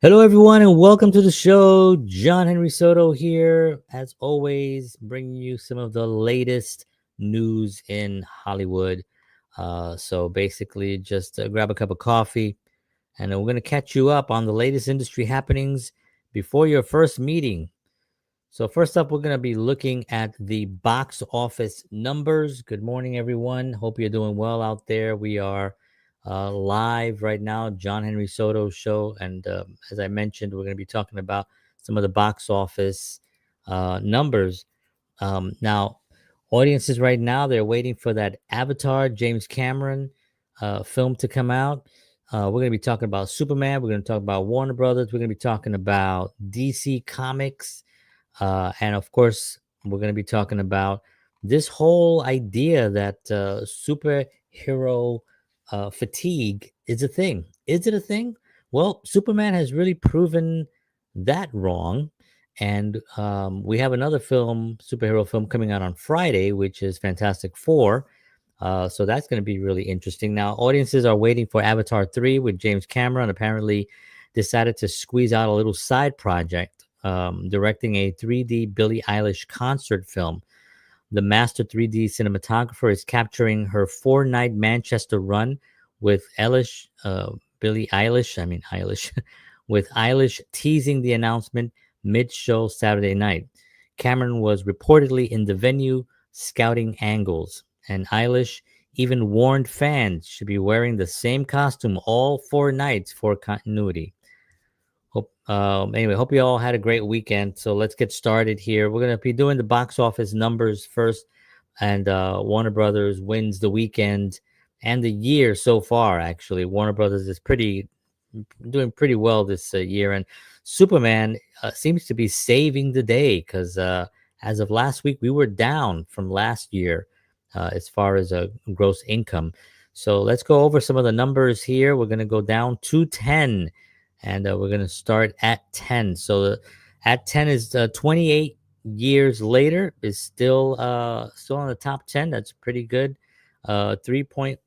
Hello, everyone, and welcome to the show. John Henry Soto here, as always, bringing you some of the latest news in Hollywood. So basically, just grab a cup of coffee, and we're going to catch you up on the latest industry happenings before your first meeting. So, first up, we're going to be looking at the box office numbers. Good morning, everyone. Hope you're doing well out there. We are live right now, John Henry Soto Show. And as I mentioned, we're going to be talking about some of the box office numbers. Now, audiences right now, they're waiting for that Avatar, James Cameron film to come out. We're going to be talking about Superman. We're going to talk about Warner Brothers. We're going to be talking about DC Comics. And of course, we're going to be talking about this whole idea that superhero fatigue is a thing. Is it a thing? Well, Superman has really proven that wrong. And we have another film, superhero film, coming out on Friday, which is Fantastic Four. So that's going to be really interesting. Now, audiences are waiting for Avatar 3 with James Cameron. Apparently, decided to squeeze out a little side project, directing a 3D Billie Eilish concert film. The master 3D cinematographer is capturing her 4-night Manchester run with Billie Eilish, with Eilish teasing the announcement mid-show Saturday night. Cameron was reportedly in the venue scouting angles, and Eilish even warned fans should be wearing the same costume all 4 nights for continuity. Hope you all had a great weekend. So let's get started here. We're gonna be doing the box office numbers first, and Warner Brothers wins the weekend and the year so far. Actually, Warner Brothers is doing pretty well this year, and Superman seems to be saving the day because as of last week we were down from last year as far as a gross income. So let's go over some of the numbers here. We're gonna go down to 10, and we're going to start at 10. So at 10 is 28 years later, is still on the top 10. That's pretty good. 3 point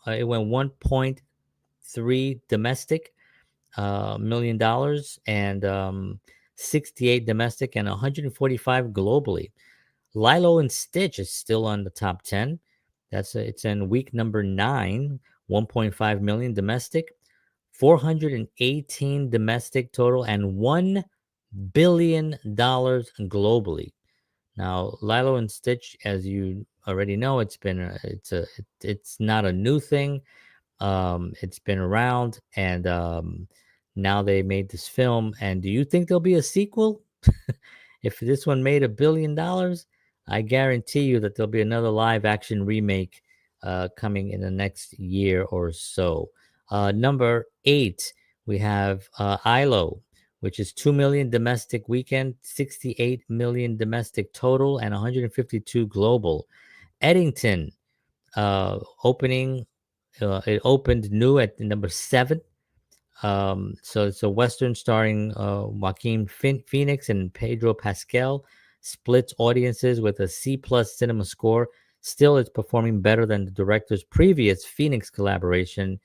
It went 1.3 domestic million dollars, and 68 domestic, and 145 globally. Lilo and Stitch is still on the top 10. It's in week number 9, 1.5 million domestic, 418 domestic total, and $1 billion globally. Now, Lilo and Stitch, as you already know, it's not a new thing. It's been around, and now they made this film. And do you think there'll be a sequel? If this one made $1 billion, I guarantee you that there'll be another live action remake coming in the next year or so. Number 8, we have ILO, which is 2 million domestic weekend, 68 million domestic total, and 152 global. Eddington opening, it opened new at number 7. So it's a Western starring Joaquin Phoenix and Pedro Pascal. Splits audiences with a C plus cinema score. Still, it's performing better than the director's previous Phoenix collaboration,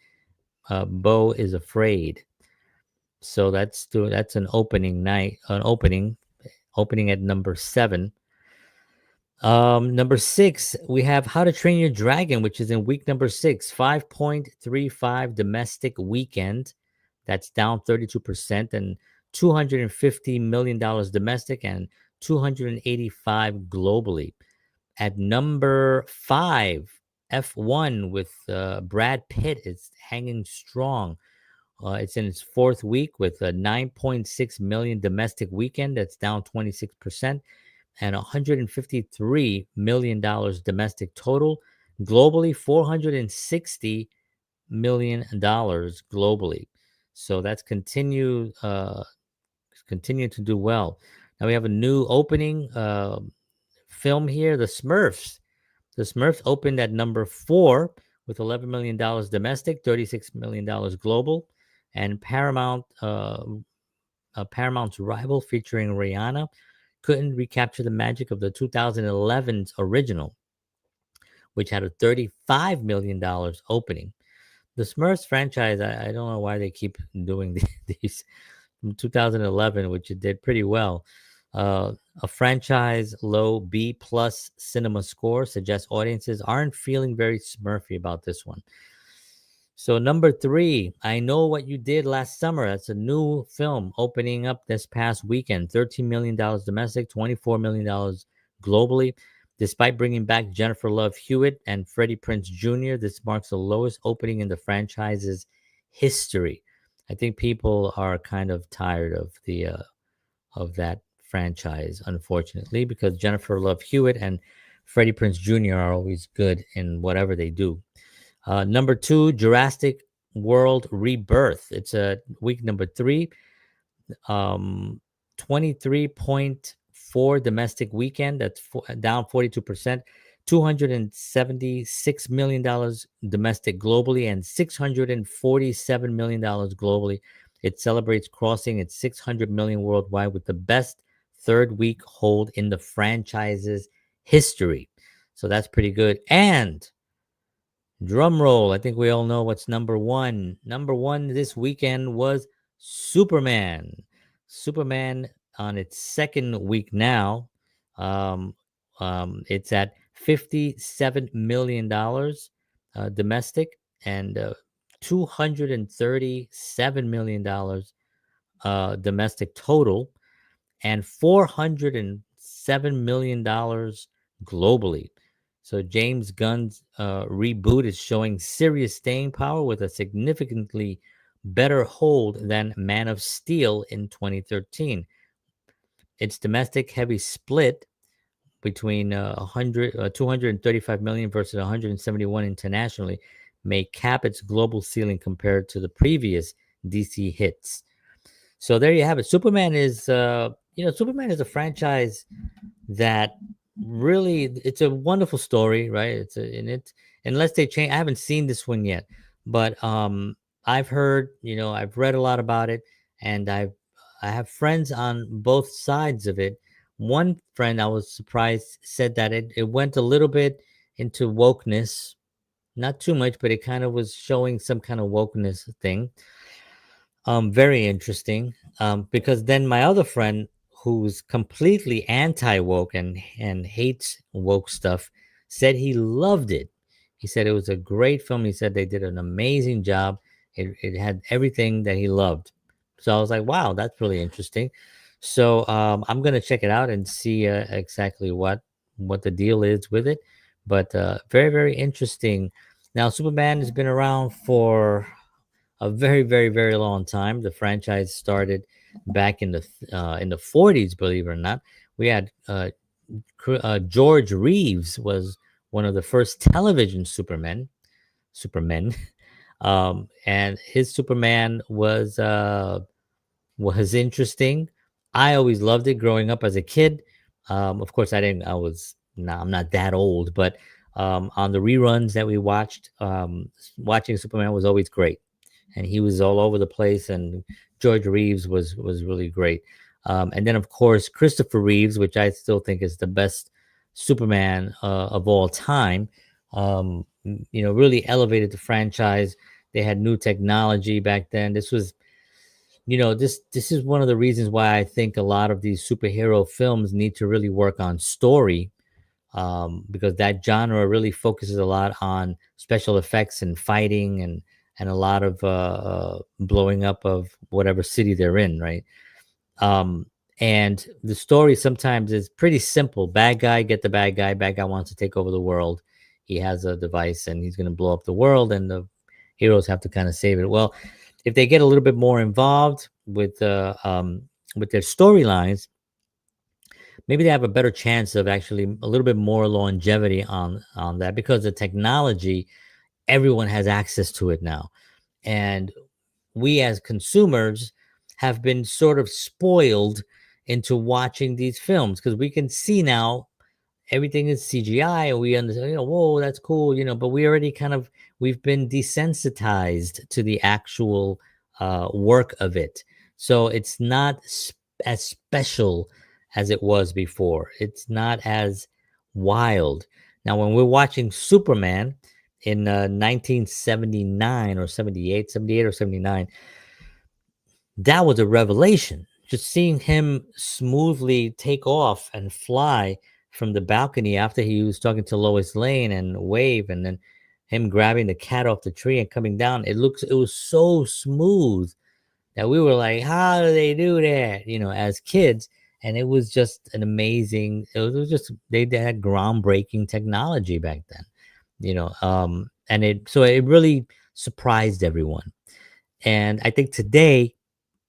Beau is Afraid. So that's an opening night, opening at number 7. Number 6, we have How to Train Your Dragon, which is in week number 6, 5.35 domestic weekend. That's down 32%, and $250 million domestic, and 285 globally. At number 5, F1 with Brad Pitt is hanging strong. It's in its 4th week with a 9.6 million domestic weekend. That's down 26%, and $153 million domestic total. Globally, $460 million globally. So that's continue to do well. Now we have a new opening film here, The Smurfs. The Smurfs opened at number 4 with $11 million domestic, $36 million global, and Paramount's Rival, featuring Rihanna, couldn't recapture the magic of the 2011's original, which had a $35 million opening. The Smurfs franchise, I don't know why they keep doing these. from 2011, which it did pretty well. Uh, a franchise low B plus cinema score suggests audiences aren't feeling very smurfy about this one. So number three, I Know What You Did Last Summer. That's a new film opening up this past weekend. $13 million domestic, $24 million globally. Despite bringing back Jennifer Love Hewitt and Freddie Prinze Jr., this marks the lowest opening in the franchise's history. I think people are kind of tired of that franchise, unfortunately, because Jennifer Love Hewitt and Freddie Prinze Jr. are always good in whatever they do. Number two, Jurassic World Rebirth. It's a week number three. 23.4 domestic weekend. That's down 42%. $276 million domestic globally and $647 million globally. It celebrates crossing its 600 million worldwide with the best third week hold in the franchise's history. So that's pretty good. And drum roll. I think we all know what's number one. Number one this weekend was Superman. Superman on its second week now. Um, it's at $57 million domestic and $237 million domestic total and $407 million globally. So James Gunn's reboot is showing serious staying power with a significantly better hold than Man of Steel in 2013. Its domestic heavy split between 235 million versus 171 internationally may cap its global ceiling compared to the previous DC hits. So there you have it. Superman is a franchise that really, it's a wonderful story, right? Unless they change. I haven't seen this one yet, but I've heard, I've read a lot about it, and I have friends on both sides of it. One friend, I was surprised, said that it went a little bit into wokeness, not too much, but it kind of was showing some kind of wokeness thing. Very interesting. Because then my other friend, who's completely anti woke and hates woke stuff, said he loved it. He said it was a great film. He said they did an amazing job. It had everything that he loved. So I was like, wow, that's really interesting. So I'm gonna check it out and see exactly what the deal is with it. But very, very interesting. Now, Superman has been around for a very, very, very long time. The franchise started back in the 40s, believe it or not. We had George Reeves was one of the first television Supermen, and his Superman was interesting. I always loved it growing up as a kid. Of course, I didn't. I was no, I'm not that old, but on the reruns that we watched, watching Superman was always great, and he was all over the place. And George Reeves was really great. And then of course Christopher Reeves, which I still think is the best Superman of all time. Really elevated the franchise. They had new technology back then. This is one of the reasons why I think a lot of these superhero films need to really work on story, because that genre really focuses a lot on special effects and fighting and a lot of blowing up of whatever city they're in, right? Um, and the story sometimes is pretty simple. Bad guy, get the bad guy. Bad guy wants to take over the world. He has a device and he's going to blow up the world, and the heroes have to kind of save it. Well, if they get a little bit more involved with their storylines, maybe they have a better chance of actually a little bit more longevity on that, because the technology, everyone has access to it now, and we as consumers have been sort of spoiled into watching these films because we can see now everything is CGI, and we understand, whoa, that's cool, but we've been desensitized to the actual work of it. So it's not as special as it was before. It's not as wild. Now, when we're watching Superman in 1979 or 78 or 79, that was a revelation. Just seeing him smoothly take off and fly from the balcony after he was talking to Lois Lane and wave, and then him grabbing the cat off the tree and coming down. It was so smooth that we were like, how do they do that? As kids. And it was just an amazing, it was just, they had groundbreaking technology back then, and it really surprised everyone. And I think today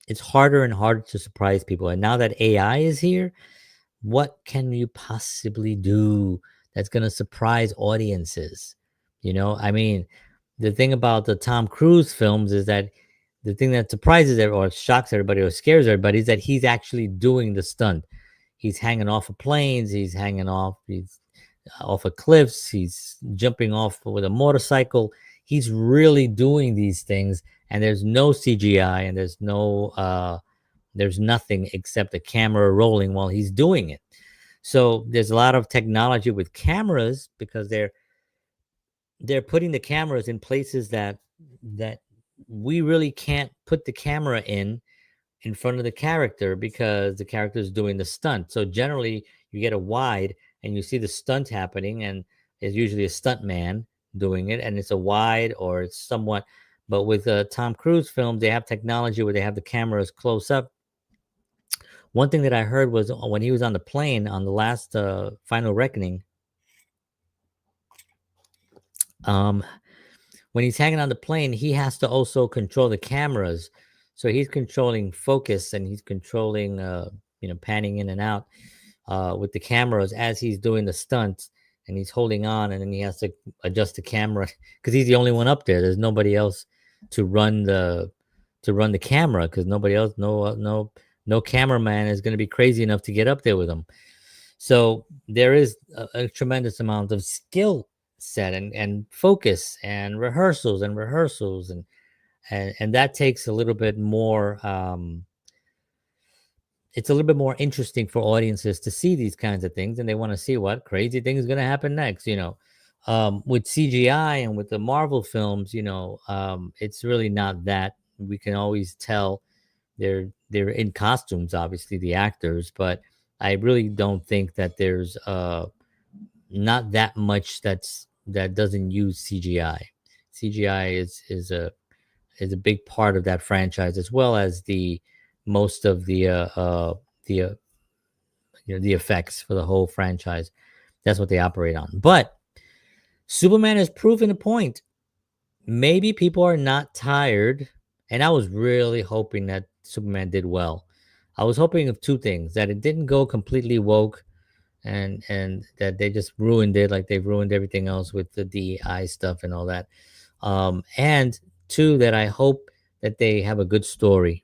it's harder and harder to surprise people. And now that AI is here, what can you possibly do that's going to surprise audiences? I mean, the thing about the Tom Cruise films is that the thing that surprises or shocks everybody or scares everybody is that he's actually doing the stunt. He's hanging off of planes, he's off of cliffs, he's jumping off with a motorcycle. He's really doing these things, and there's no CGI, and there's nothing except the camera rolling while he's doing it. So there's a lot of technology with cameras because they're putting the cameras in places that we really can't put the camera in front of the character because the character is doing the stunt. So generally, you get a wide and you see the stunt happening, and it's usually a stunt man doing it, and it's a wide or it's somewhat. But with Tom Cruise films, they have technology where they have the cameras close up. One thing that I heard was when he was on the plane on the last Final Reckoning, um, when he's hanging on the plane, he has to also control the cameras. So he's controlling focus and he's controlling, panning in and out with the cameras as he's doing the stunts, and he's holding on, and then he has to adjust the camera because he's the only one up there. There's nobody else to run the camera because nobody else, no cameraman is going to be crazy enough to get up there with him. So there is a tremendous amount of skill set and focus and rehearsals and that takes a little bit more it's a little bit more interesting for audiences to see these kinds of things, and they want to see what crazy thing is going to happen next. With CGI and with the Marvel films, it's really not that. We can always tell they're in costumes, obviously the actors, but I really don't think that there's not that much that doesn't use CGI. CGI is a big part of that franchise, as well as the most of the the effects for the whole franchise. That's what they operate on. But Superman has proven a point. Maybe people are not tired, and I was really hoping that Superman did well. I was hoping of two things: that it didn't go completely woke, and that they just ruined it like they've ruined everything else with the DEI stuff and all that. And two, that I hope that they have a good story,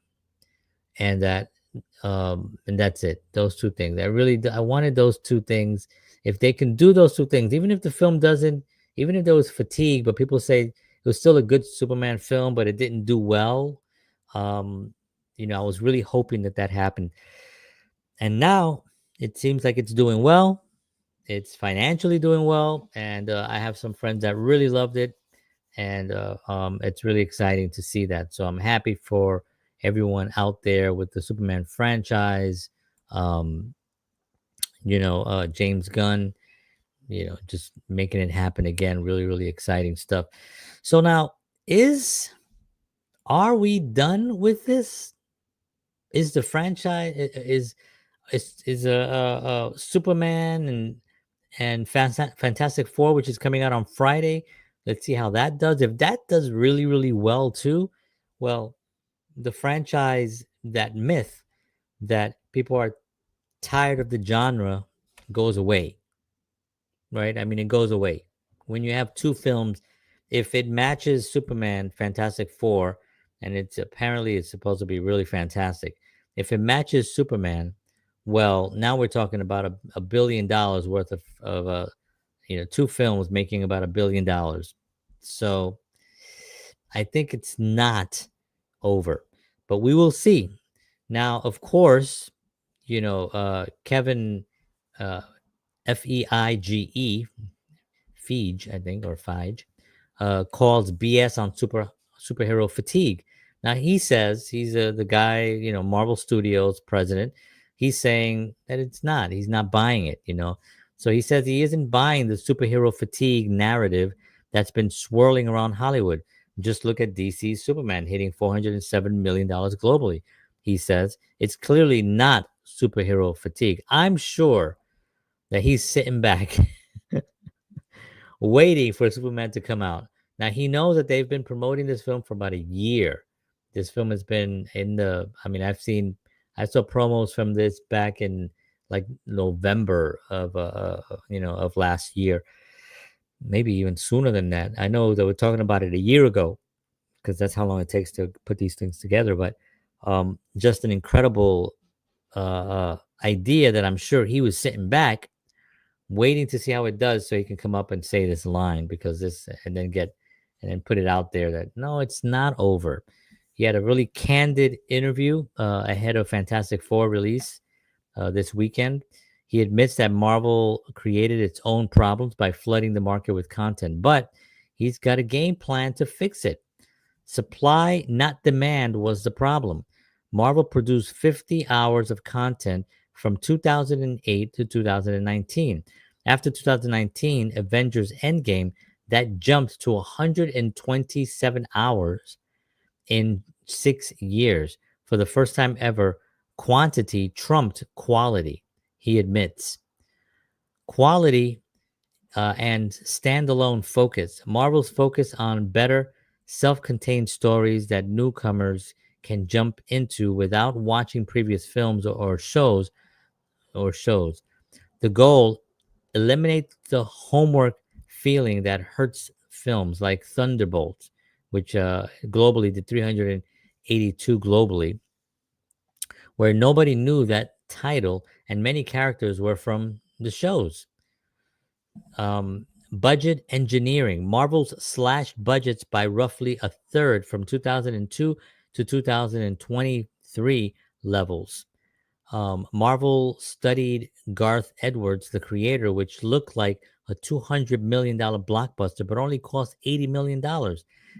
and that's it. Those two things. I wanted those two things. If they can do those two things, even if the film doesn't, even if there was fatigue, but people say it was still a good Superman film, but it didn't do well. Um, I was really hoping that happened, and now it seems like it's doing well. It's financially doing well, and I have some friends that really loved it, and it's really exciting to see that. So I'm happy for everyone out there with the Superman franchise. Um, James Gunn, just making it happen again. Really, really exciting stuff. So now, is are we done with this? Is the franchise is Superman and Fantastic Four, which is coming out on Friday. Let's see how that does. If that does really, really well too, well, the franchise, that myth that people are tired of the genre goes away, right? I mean, it goes away. When you have two films, if it matches Superman, Fantastic Four, and it's supposed to be really fantastic. If it matches Superman, well, now we're talking about $1 billion worth of two films making about $1 billion. So I think it's not over, but we will see. Now, of course, Kevin, uh, Feige, Feige, I think, or Feige, calls BS on superhero fatigue. Now he says he's the guy, Marvel Studios president. He's saying that it's not. He's not buying it. So he says he isn't buying the superhero fatigue narrative that's been swirling around Hollywood. Just look at DC's Superman hitting $407 million globally. He says it's clearly not superhero fatigue. I'm sure that he's sitting back waiting for Superman to come out. Now he knows that they've been promoting this film for about a year. This film has been I mean, I saw promos from this back in like November of last year, maybe even sooner than that. I know they were talking about it a year ago because that's how long it takes to put these things together. But just an incredible idea that I'm sure he was sitting back waiting to see how it does so he can come up and say this line because this and then put it out there that no, it's not over. He had a really candid interview ahead of Fantastic Four release this weekend. He admits that Marvel created its own problems by flooding the market with content, but he's got a game plan to fix it. Supply, not demand, was the problem. Marvel produced 50 hours of content from 2008 to 2019. After 2019, Avengers Endgame, that jumped to 127 hours in 6 years. For the first time ever, quantity trumped quality, he admits. Quality and standalone focus. Marvel's focus on better, self-contained stories that newcomers can jump into without watching previous films or shows. The goal: eliminate the homework feeling that hurts films like Thunderbolts, which globally did 382 globally, where nobody knew that title and many characters were from the shows. Budget engineering. Marvel's slashed budgets by roughly a third from 2002 to 2023 levels. Marvel studied Garth Edwards, the creator, which looked like a $200 million blockbuster, but only cost $80 million.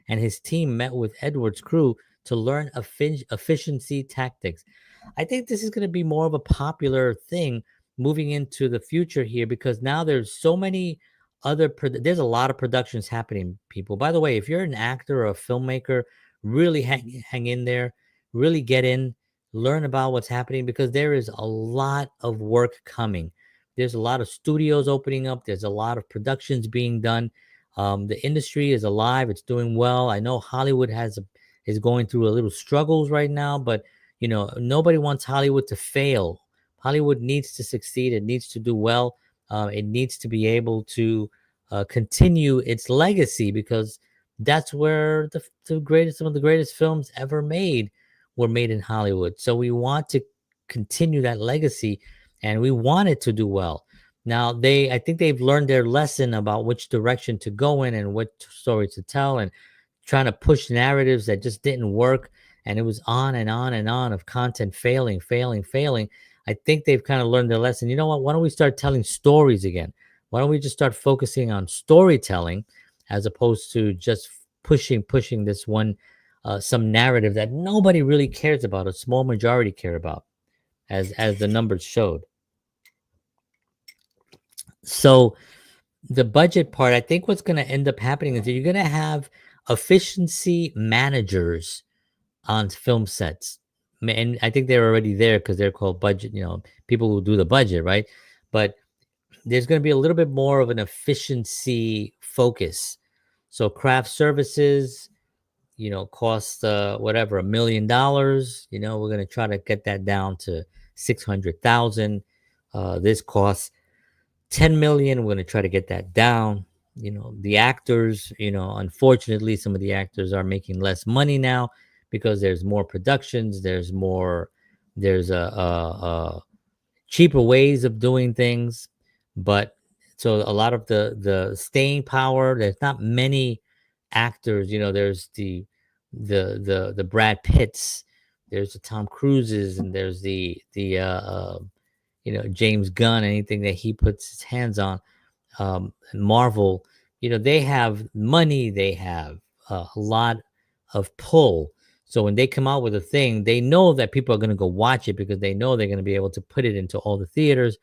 And his team met with Edwards' crew to learn efficiency tactics. I think this is going to be more of a popular thing moving into the future here because now there's so many there's a lot of productions happening, people. By the way, if you're an actor or a filmmaker, really hang in there, really get in, learn about what's happening because there is a lot of work coming. There's a lot of studios opening up. There's a lot of productions being done. The industry is alive. It's doing well. I know Hollywood is going through a little struggles right now, but nobody wants Hollywood to fail. Hollywood needs to succeed. It needs to do well. It needs to be able to continue its legacy because that's where some of the greatest films ever made were made in Hollywood. So we want to continue that legacy and we want it to do well. Now I think they've learned their lesson about which direction to go in and what story to tell and trying to push narratives that just didn't work. And it was on and on and on of content failing. I think they've kind of learned their lesson. You know what? Why don't we start telling stories again? Why don't we just start focusing on storytelling as opposed to just pushing this one some narrative that nobody really cares about, a small majority care about, as the numbers showed. So the budget part, I think what's going to end up happening is that you're going to have efficiency managers on film sets. And I think they're already there because they're called budget, people who do the budget, right? But there's going to be a little bit more of an efficiency focus. So craft services, cost whatever, $1 million. We're going to try to get that down to 600,000. This costs 10 million. We're going to try to get that down. The actors, unfortunately, some of the actors are making less money now because there's more productions. There's cheaper ways of doing things. But so a lot of the staying power, there's not many actors. There's the Brad Pitts, there's the Tom Cruises, and there's the James Gunn. Anything that he puts his hands on, Marvel, they have money, they have a lot of pull. So when they come out with a thing, they know that people are going to go watch it because they know they're going to be able to put it into all the theaters.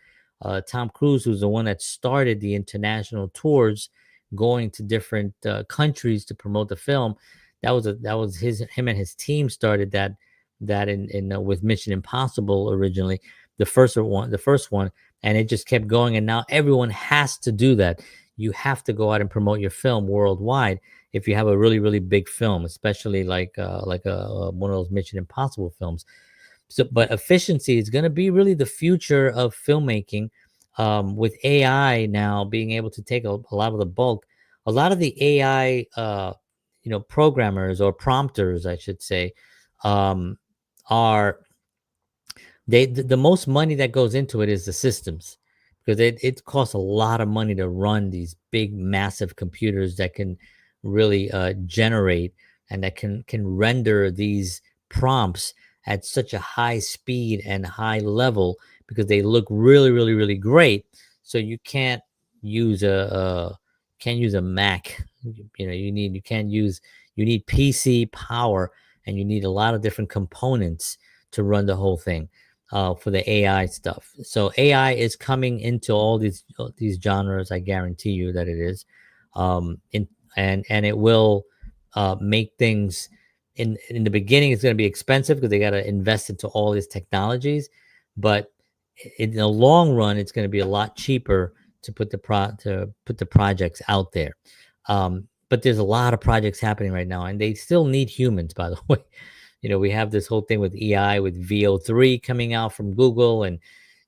Tom Cruise, who's the one that started the international tours, going to different countries to promote the film, that was him and his team started that in with Mission Impossible originally, the first one, and it just kept going. And now everyone has to do that. You have to go out and promote your film worldwide if you have a really really big film, especially like one of those Mission Impossible films. So, but efficiency is going to be really the future of filmmaking, with AI now being able to take a lot of the bulk. A lot of the AI, programmers or prompters, I should say, um, are the most money that goes into it is the systems, because it costs a lot of money to run these big massive computers that can really generate and that can render these prompts at such a high speed and high level, because they look really really really great. So you use can't use a Mac. You can't use, you need PC power, and you need a lot of different components to run the whole thing, for the AI stuff. So AI is coming into all these genres. I guarantee you that it is, in and it will make things in the beginning. It's going to be expensive because they got to invest into all these technologies, but in the long run, it's going to be a lot cheaper to put the projects out there. But there's a lot of projects happening right now, and they still need humans. By the way, we have this whole thing with EI, with VO3 coming out from Google, and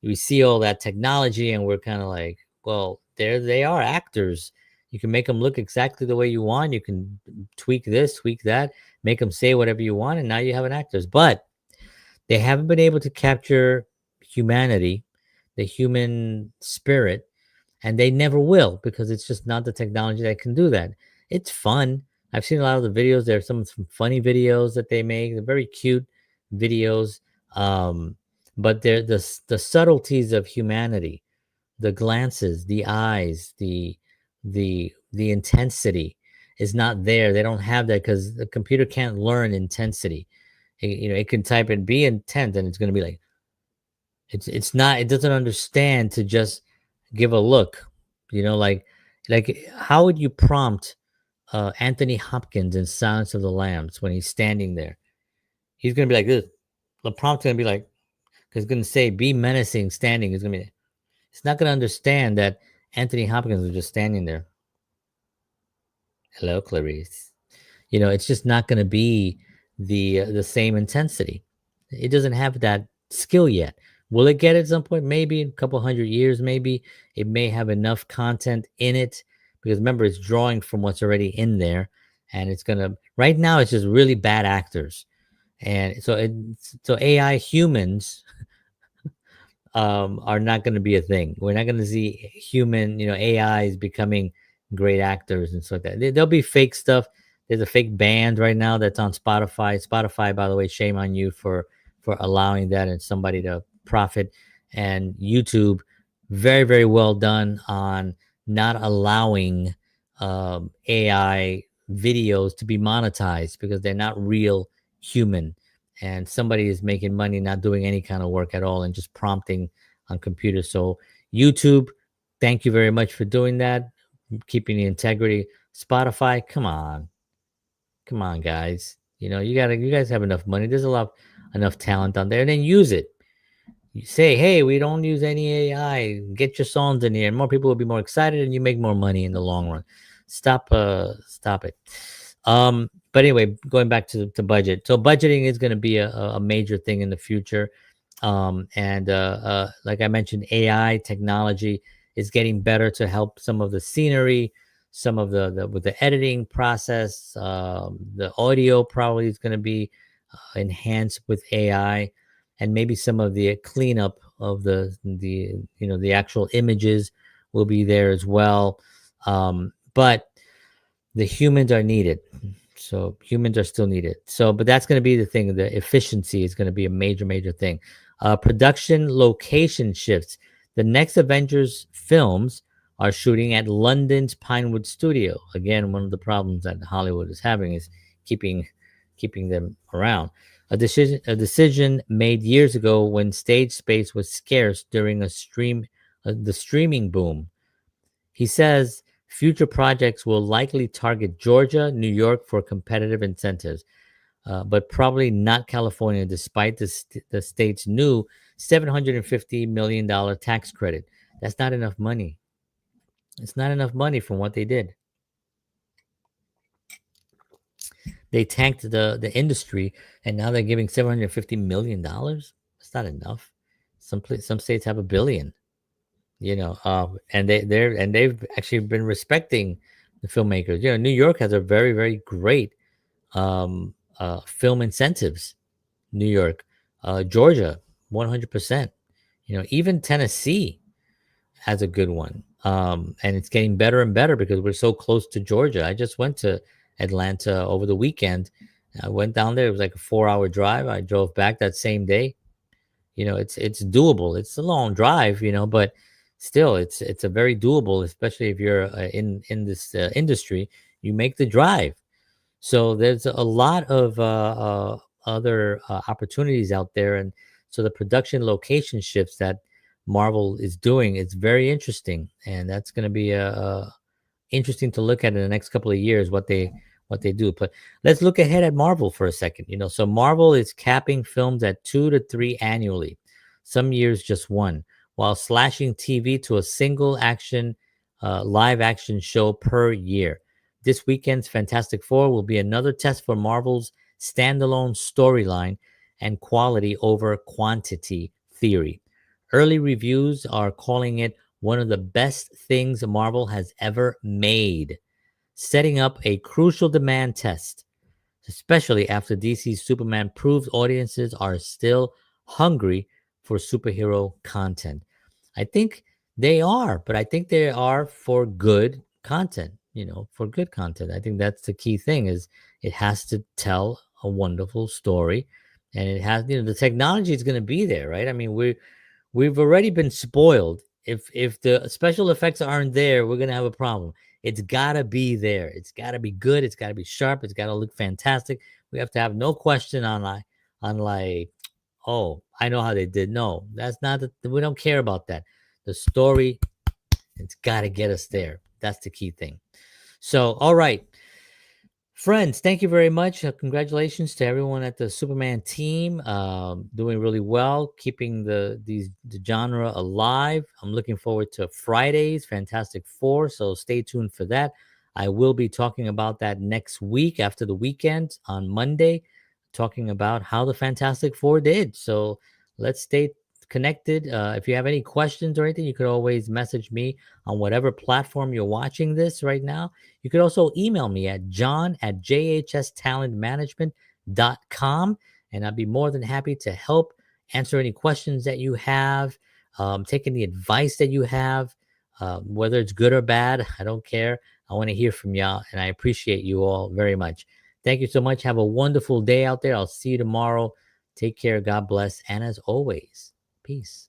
we see all that technology, and we're kind of like, well, there they are, actors. You can make them look exactly the way you want. You can tweak this, tweak that, make them say whatever you want, and now you have an actors. But they haven't been able to capture humanity, the human spirit, and they never will, because it's just not the technology that can do that. It's fun. I've seen a lot of the videos. There are some funny videos that they make. They're very cute videos, but they're the subtleties of humanity, the glances, the eyes, the intensity is not there. They don't have that because the computer can't learn intensity. It can type in "be intent" and it's going to be like, it's not. It doesn't understand to just give a look. Like how would you prompt Anthony Hopkins in Silence of the Lambs when he's standing there? He's gonna be like this. The prompt's gonna be like, because it's gonna say "be menacing," standing. It's gonna be. It's not gonna understand that Anthony Hopkins was just standing there. Hello, Clarice. It's just not gonna be the same intensity. It doesn't have that skill yet. Will it get it at some point? Maybe in a couple hundred years. Maybe it may have enough content in it, because remember, it's drawing from what's already in there, and it's gonna. Right now, it's just really bad actors, and so AI humans are not going to be a thing. We're not going to see human, AIs becoming great actors and stuff like that. There'll be fake stuff. There's a fake band right now that's on Spotify. Spotify, by the way, shame on you for allowing that and somebody to profit. And YouTube, very very well done on not allowing AI videos to be monetized, because they're not real human, and somebody is making money not doing any kind of work at all and just prompting on computers. So YouTube, thank you very much for doing that, keeping the integrity. Spotify, come on, guys. You guys have enough money. There's enough talent on there. And then use it. You say, hey, we don't use any AI. Get your songs in here, and more people will be more excited, and you make more money in the long run. Stop it. But anyway, going back to budget. So budgeting is going to be a major thing in the future. And like I mentioned, AI technology is getting better to help some of the scenery, some of the with the editing process. The audio probably is going to be enhanced with AI, and maybe some of the cleanup of the actual images will be there as well. But the humans are needed. So humans are still needed. So, but that's going to be the thing. The efficiency is going to be a major, major thing. Production location shifts. The next Avengers films are shooting at London's Pinewood Studio. Again, one of the problems that Hollywood is having is keeping keeping them around. A decision made years ago when stage space was scarce during the streaming boom. He says future projects will likely target Georgia, New York for competitive incentives, but probably not California, despite the state's new $750 million tax credit. That's not enough money. It's not enough money from what they did. They tanked the industry, and now they're giving $750 million. That's not enough. Some states have $1 billion. And they've actually been respecting the filmmakers. New York has a very, very great film incentives. New York, Georgia, 100%. Even Tennessee has a good one. And it's getting better and better because we're so close to Georgia. I just went to Atlanta over the weekend. I went down there. It was like a 4-hour drive. I drove back that same day. It's doable. It's a long drive, but still, it's a very doable, especially if you're in this industry. You make the drive. So there's a lot of other opportunities out there, and so the production location shifts that Marvel is doing, it's very interesting, and that's going to be interesting to look at in the next couple of years what they do. But let's look ahead at Marvel for a second. So Marvel is capping films at 2 to 3 annually, some years just one, while slashing TV to a single action live action show per year. This weekend's Fantastic Four will be another test for Marvel's standalone storyline and quality over quantity theory. Early reviews are calling it one of the best things Marvel has ever made, setting up a crucial demand test, especially after DC's Superman proves audiences are still hungry for superhero content. I think they are, but I think they are for good content, for good content. I think that's the key thing is it has to tell a wonderful story, and it has, the technology is going to be there, right? I mean, we've already been spoiled. If the special effects aren't there, we're going to have a problem. It's got to be there. It's got to be good. It's got to be sharp. It's got to look fantastic. We have to have no question on like, oh, I know how they did. No, that's not. We don't care about that. The story, it's got to get us there. That's the key thing. So, all right, friends, thank you very much. Congratulations to everyone at the Superman team. Doing really well, keeping the genre alive. I'm looking forward to Friday's Fantastic Four, so stay tuned for that. I will be talking about that next week after the weekend on Monday, talking about how the Fantastic Four did. So let's stay connected. If you have any questions or anything, you could always message me on whatever platform you're watching this right now. You could also email me at john@jhstalentmanagement.com, and I'd be more than happy to help answer any questions that you have, take any advice that you have, whether it's good or bad. I don't care. I want to hear from y'all, and I appreciate you all very much. Thank you so much. Have a wonderful day out there. I'll see you tomorrow. Take care. God bless. And as always, peace.